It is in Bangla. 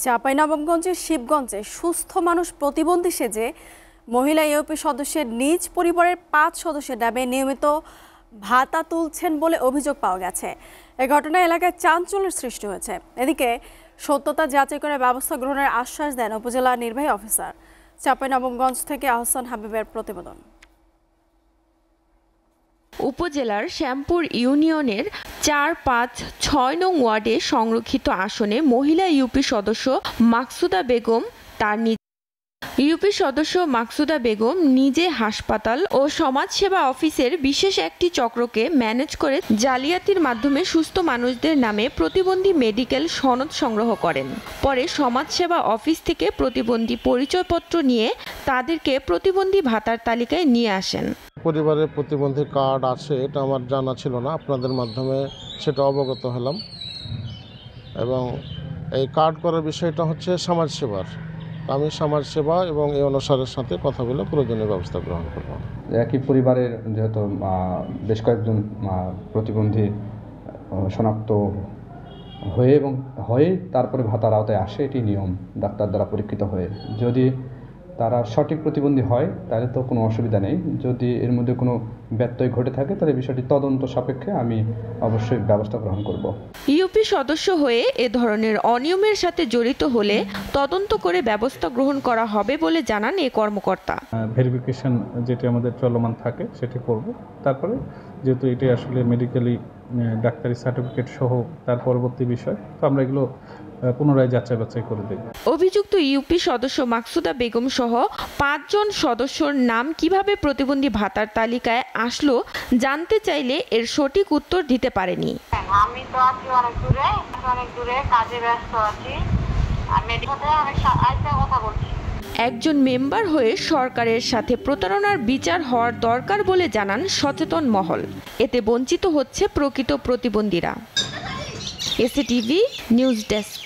চাঁপাইনবাবগঞ্জের শিবগঞ্জে সুস্থ মানুষ প্রতিবন্ধী সেজে মহিলা ইউপি সদস্যের নিজ পরিবারের ৫ সদস্যের নামে নিয়মিত ভাতা তুলছেন বলে অভিযোগ পাওয়া গেছে। এ ঘটনায় এলাকায় চাঞ্চল্যের সৃষ্টি হয়েছে। এদিকে সত্যতা যাচাই করে ব্যবস্থা গ্রহণের আশ্বাস দেন উপজেলা নির্বাহী অফিসার। চাঁপাইনবাবগঞ্জ থেকে আহসান হাবিবের প্রতিবেদন। উপজেলার শ্যামপুর ইউনিয়নের ৪, ৫, ৬ নং ওয়ার্ডে সংরক্ষিত আসনে মহিলা ইউপি সদস্য মাকসুদা বেগম নিজে হাসপাতাল ও সমাজসেবা অফিসের বিশেষ একটি চক্রকে ম্যানেজ করে জালিয়াতির মাধ্যমে সুস্থ মানুষদের নামে প্রতিবন্ধী মেডিকেল সনদ সংগ্রহ করেন। পরে সমাজসেবা অফিস থেকে প্রতিবন্ধী পরিচয়পত্র নিয়ে তাদেরকে প্রতিবন্ধী ভাতার তালিকায় নিয়ে আসেন। পরিবারের প্রতিবন্ধী কার্ড আছে, এটা আমার জানা ছিল না, আপনাদের মাধ্যমে সেটা অবগত হলাম। এবং এই কার্ড করার বিষয়টা হচ্ছে সমাজসেবার। আমি সমাজসেবা এবং এই অনুসারের সাথে কথা বলে প্রয়োজনীয় ব্যবস্থা গ্রহণ করব। একই পরিবারের যেহেতু বেশ কয়েকজন প্রতিবন্ধী শনাক্ত হয়ে তারপরে ভাতার আওতায় আসে, এটি নিয়ম ডাক্তার দ্বারা পরীক্ষিত হয়ে। যদি তারা সঠিক প্রতিবন্ধী হয় তাহলে তো কোনো অসুবিধা নেই। যদি এর মধ্যে কোনো ব্যত্যয় ঘটে থাকে তাহলে বিষয়টি তদন্ত সাপেক্ষে আমি অবশ্যই ব্যবস্থা গ্রহণ করব। ইউপি সদস্য হয়ে এ ধরনের অনিয়মের সাথে জড়িত হলে তদন্ত করে ব্যবস্থা গ্রহণ করা হবে বলে জানান এই কর্মকর্তা। ভেরিফিকেশন যেটি আমাদের চলমান থাকে সেটি করব। তারপরে যেহেতু এটি আসলে মেডিকেলি ডাক্তারি সার্টিফিকেট সহ তার পরবর্তী বিষয়, তো আমরা এগুলো পুনরায় যাচাই বাছাই করে দেখব। অভিযুক্ত ইউপি সদস্য মাকসুদা বেগম সহ ৫ জন সদস্যর নাম কিভাবে প্রতিবন্ধী ভাতার তালিকায় আসলো জানতে চাইলে এর সঠিক উত্তর দিতে পারেনি। আমি তো আছি অনেক দূরে কাজে ব্যস্ত আছি। আমি কথা বলছি। একজন মেম্বার হয়ে সরকারের সাথে প্রতারণার বিচার হওয়ার দরকার বলে জানান সচেতন মহল। এতে বঞ্চিত হচ্ছে প্রকৃত প্রতিবন্ধীরা। SATV news desk.